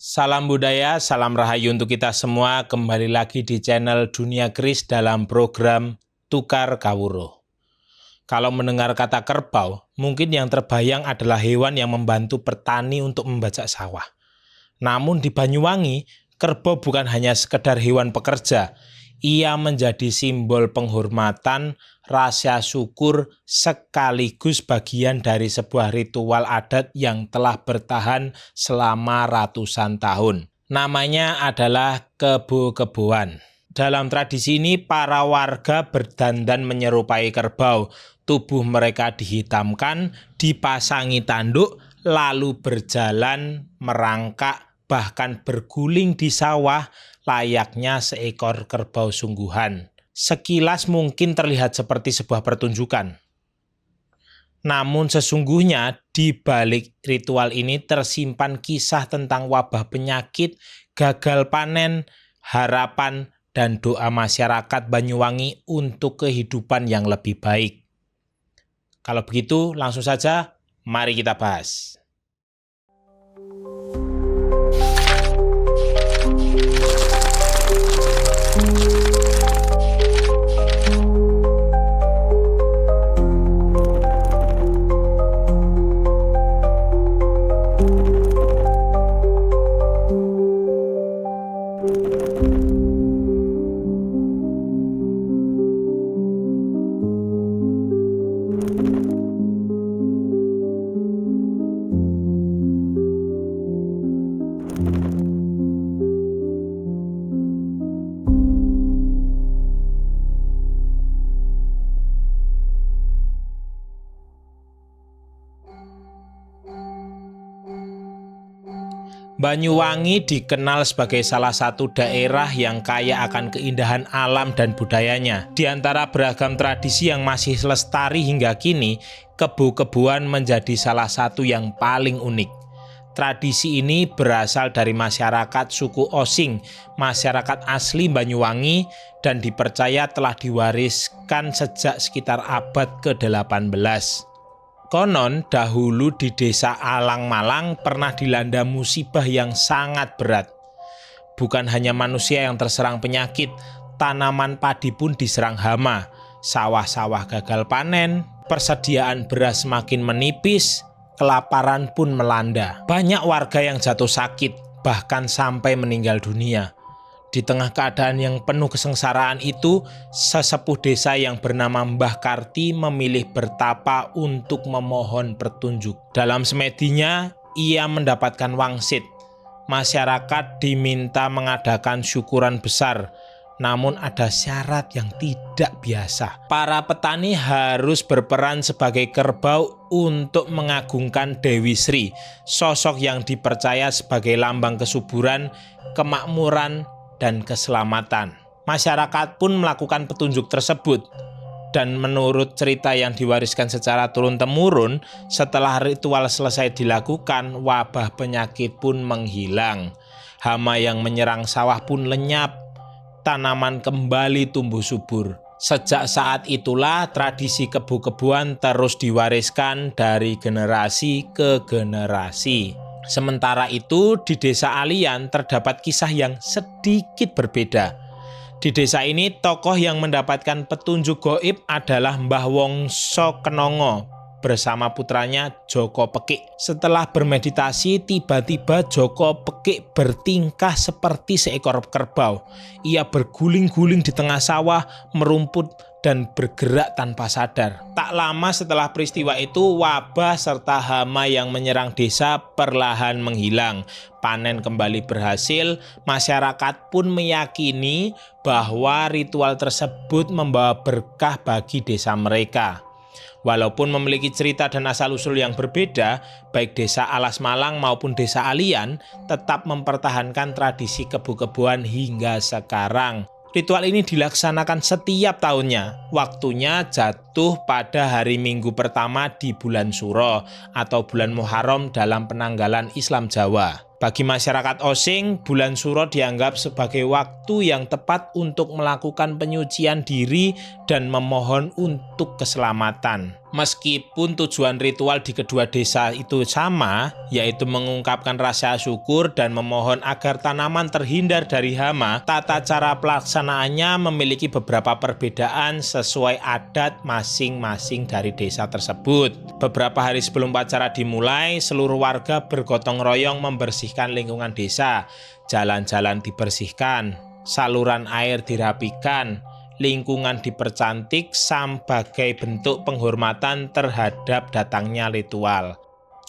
Salam budaya, salam rahayu untuk kita semua. Kembali lagi di channel Dunia Keris dalam program Tukar Kawruh. Kalau mendengar kata kerbau, mungkin yang terbayang adalah hewan yang membantu petani untuk membajak sawah. Namun di Banyuwangi, kerbau bukan hanya sekedar hewan pekerja. Ia menjadi simbol penghormatan, rasa syukur, sekaligus bagian dari sebuah ritual adat yang telah bertahan selama ratusan tahun. Namanya adalah kebo-keboan. Dalam tradisi ini, para warga berdandan menyerupai kerbau. Tubuh mereka dihitamkan, dipasangi tanduk, lalu berjalan, merangkak, bahkan berguling di sawah layaknya seekor kerbau sungguhan. Sekilas mungkin terlihat seperti sebuah pertunjukan. Namun sesungguhnya di balik ritual ini tersimpan kisah tentang wabah penyakit, gagal panen, harapan, dan doa masyarakat Banyuwangi untuk kehidupan yang lebih baik. Kalau begitu langsung saja mari kita bahas. Banyuwangi dikenal sebagai salah satu daerah yang kaya akan keindahan alam dan budayanya. Di antara beragam tradisi yang masih lestari hingga kini, kebo-keboan menjadi salah satu yang paling unik. Tradisi ini berasal dari masyarakat suku Osing, masyarakat asli Banyuwangi, dan dipercaya telah diwariskan sejak sekitar abad ke-18. Konon dahulu di desa Alang Malang pernah dilanda musibah yang sangat berat. Bukan hanya manusia yang terserang penyakit, tanaman padi pun diserang hama, sawah-sawah gagal panen, persediaan beras semakin menipis, kelaparan pun melanda. Banyak warga yang jatuh sakit, bahkan sampai meninggal dunia. Di tengah keadaan yang penuh kesengsaraan itu, sesepuh desa yang bernama Mbah Karti memilih bertapa untuk memohon petunjuk. Dalam semedinya, ia mendapatkan wangsit. Masyarakat diminta mengadakan syukuran besar, namun ada syarat yang tidak biasa. Para petani harus berperan sebagai kerbau untuk mengagungkan Dewi Sri, sosok yang dipercaya sebagai lambang kesuburan, kemakmuran, dan keselamatan. Masyarakat pun melakukan petunjuk tersebut. Dan menurut cerita yang diwariskan secara turun-temurun, setelah ritual selesai dilakukan, wabah penyakit pun menghilang. Hama yang menyerang sawah pun lenyap. Tanaman kembali tumbuh subur. Sejak saat itulah tradisi kebo-keboan terus diwariskan dari generasi ke generasi. Sementara itu di desa Alian terdapat kisah yang sedikit berbeda. Di desa ini tokoh yang mendapatkan petunjuk gaib adalah Mbah Wongso Kenongo bersama putranya Joko Pekik. Setelah bermeditasi, tiba-tiba Joko Pekik bertingkah seperti seekor kerbau. Ia berguling-guling di tengah sawah, merumput, dan bergerak tanpa sadar. Tak lama setelah peristiwa itu, wabah serta hama yang menyerang desa perlahan menghilang. Panen kembali berhasil, masyarakat pun meyakini bahwa ritual tersebut membawa berkah bagi desa mereka. Walaupun memiliki cerita dan asal-usul yang berbeda, baik desa Alas Malang maupun desa Alian tetap mempertahankan tradisi kebo-keboan hingga sekarang. Ritual ini dilaksanakan setiap tahunnya. Waktunya jatuh pada hari Minggu pertama di bulan Suro atau bulan Muharram dalam penanggalan Islam Jawa. Bagi masyarakat Osing, bulan Suro dianggap sebagai waktu yang tepat untuk melakukan penyucian diri dan memohon untuk keselamatan. Meskipun tujuan ritual di kedua desa itu sama, yaitu mengungkapkan rasa syukur dan memohon agar tanaman terhindar dari hama, tata cara pelaksanaannya memiliki beberapa perbedaan sesuai adat masing-masing dari desa tersebut. Beberapa hari sebelum upacara dimulai, seluruh warga bergotong royong membersihkan lingkungan desa. Jalan-jalan dibersihkan, saluran air dirapikan, lingkungan dipercantik sebagai bentuk penghormatan terhadap datangnya ritual.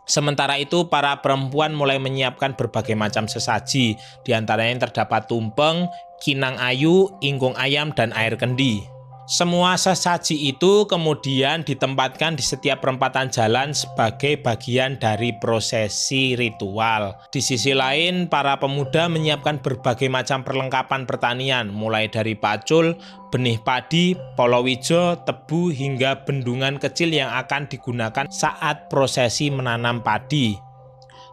Sementara itu, para perempuan mulai menyiapkan berbagai macam sesaji, diantaranya yang terdapat tumpeng, kinang ayu, ingkung ayam, dan air kendi. Semua sesaji itu kemudian ditempatkan di setiap perempatan jalan sebagai bagian dari prosesi ritual. Di sisi lain, para pemuda menyiapkan berbagai macam perlengkapan pertanian, mulai dari pacul, benih padi, polowijo, tebu, hingga bendungan kecil yang akan digunakan saat prosesi menanam padi.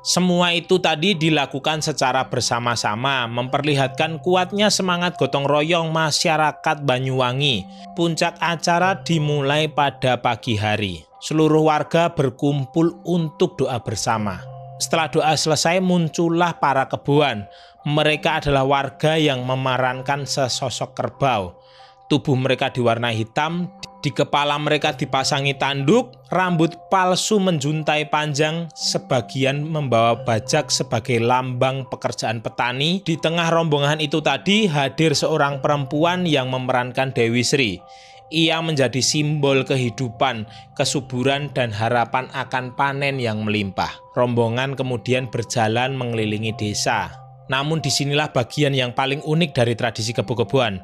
Semua itu tadi dilakukan secara bersama-sama, memperlihatkan kuatnya semangat gotong royong masyarakat Banyuwangi. Puncak acara dimulai pada pagi hari. Seluruh warga berkumpul untuk doa bersama. Setelah doa selesai, muncullah para keboan. Mereka adalah warga yang memerankan sesosok kerbau. Tubuh mereka diwarnai hitam, di kepala mereka dipasangi tanduk, rambut palsu menjuntai panjang, sebagian membawa bajak sebagai lambang pekerjaan petani. Di tengah rombongan itu tadi hadir seorang perempuan yang memerankan Dewi Sri. Ia menjadi simbol kehidupan, kesuburan, dan harapan akan panen yang melimpah. Rombongan kemudian berjalan mengelilingi desa. Namun disinilah bagian yang paling unik dari tradisi kebo-keboan.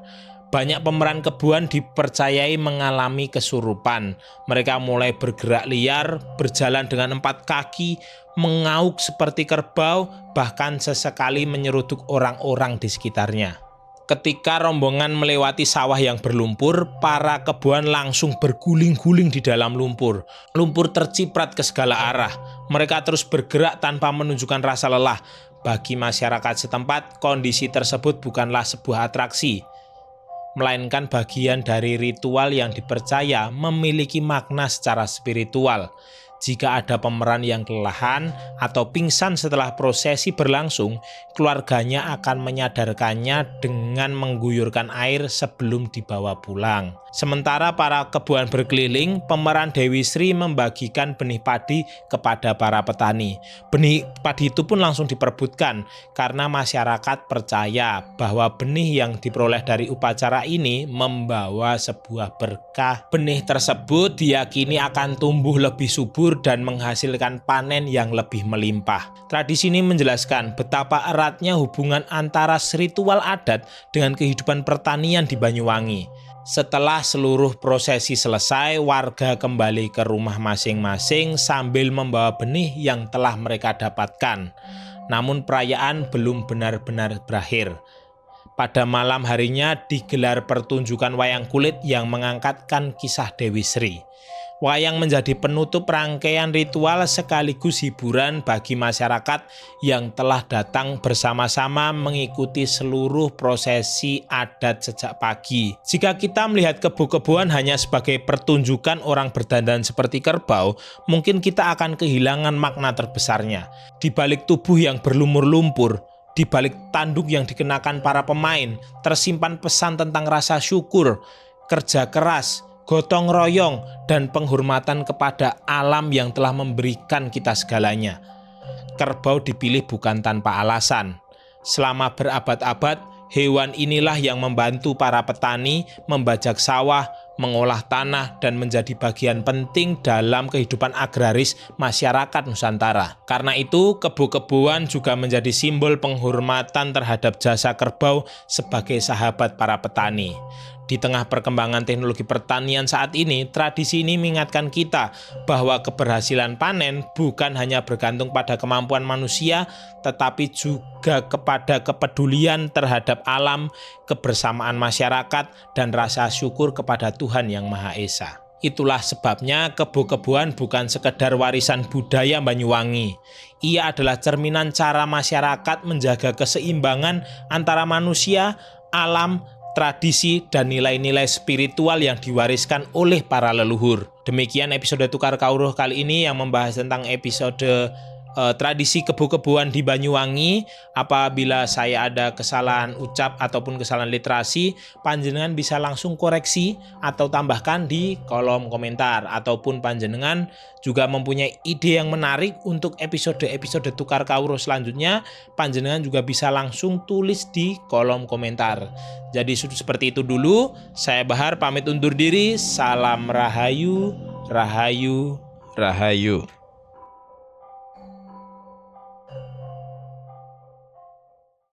Banyak pemeran keboan dipercayai mengalami kesurupan. Mereka mulai bergerak liar, berjalan dengan 4 kaki, mengauk seperti kerbau, bahkan sesekali menyeruduk orang-orang di sekitarnya. Ketika rombongan melewati sawah yang berlumpur, para keboan langsung berguling-guling di dalam lumpur. Lumpur terciprat ke segala arah. Mereka terus bergerak tanpa menunjukkan rasa lelah. Bagi masyarakat setempat, kondisi tersebut bukanlah sebuah atraksi, melainkan bagian dari ritual yang dipercaya memiliki makna secara spiritual. Jika ada pemeran yang kelelahan atau pingsan setelah prosesi berlangsung, keluarganya akan menyadarkannya dengan mengguyurkan air sebelum dibawa pulang. Sementara para keboan berkeliling, pemeran Dewi Sri membagikan benih padi kepada para petani. Benih padi itu pun langsung diperebutkan karena masyarakat percaya bahwa benih yang diperoleh dari upacara ini membawa sebuah berkah. Benih tersebut diyakini akan tumbuh lebih subur dan menghasilkan panen yang lebih melimpah. Tradisi ini menjelaskan betapa eratnya hubungan antara ritual adat dengan kehidupan pertanian di Banyuwangi. Setelah seluruh prosesi selesai, warga kembali ke rumah masing-masing sambil membawa benih yang telah mereka dapatkan. Namun perayaan belum benar-benar berakhir. Pada malam harinya digelar pertunjukan wayang kulit yang mengangkatkan kisah Dewi Sri. Wayang menjadi penutup rangkaian ritual sekaligus hiburan bagi masyarakat yang telah datang bersama-sama mengikuti seluruh prosesi adat sejak pagi. Jika kita melihat kebo-keboan hanya sebagai pertunjukan orang berdandan seperti kerbau, mungkin kita akan kehilangan makna terbesarnya. Di balik tubuh yang berlumur lumpur, di balik tanduk yang dikenakan para pemain, tersimpan pesan tentang rasa syukur, kerja keras, gotong royong, dan penghormatan kepada alam yang telah memberikan kita segalanya. Kerbau dipilih bukan tanpa alasan. Selama berabad-abad, hewan inilah yang membantu para petani membajak sawah, mengolah tanah, dan menjadi bagian penting dalam kehidupan agraris masyarakat Nusantara. Karena itu, kebo-keboan juga menjadi simbol penghormatan terhadap jasa kerbau sebagai sahabat para petani. Di tengah perkembangan teknologi pertanian saat ini, tradisi ini mengingatkan kita bahwa keberhasilan panen bukan hanya bergantung pada kemampuan manusia, tetapi juga kepada kepedulian terhadap alam, kebersamaan masyarakat, dan rasa syukur kepada Tuhan Yang Maha Esa. Itulah sebabnya kebo-keboan bukan sekedar warisan budaya Banyuwangi. Ia adalah cerminan cara masyarakat menjaga keseimbangan antara manusia, alam, tradisi, dan nilai-nilai spiritual yang diwariskan oleh para leluhur. Demikian episode Tukar Kawruh kali ini yang membahas tentang episode tradisi kebo-keboan di Banyuwangi. Apabila saya ada kesalahan ucap ataupun kesalahan literasi, panjenengan bisa langsung koreksi atau tambahkan di kolom komentar, ataupun panjenengan juga mempunyai ide yang menarik untuk episode-episode Tukar Kawruh selanjutnya, panjenengan juga bisa langsung tulis di kolom komentar. Jadi seperti itu dulu, saya Bahar pamit undur diri. Salam Rahayu, Rahayu, Rahayu.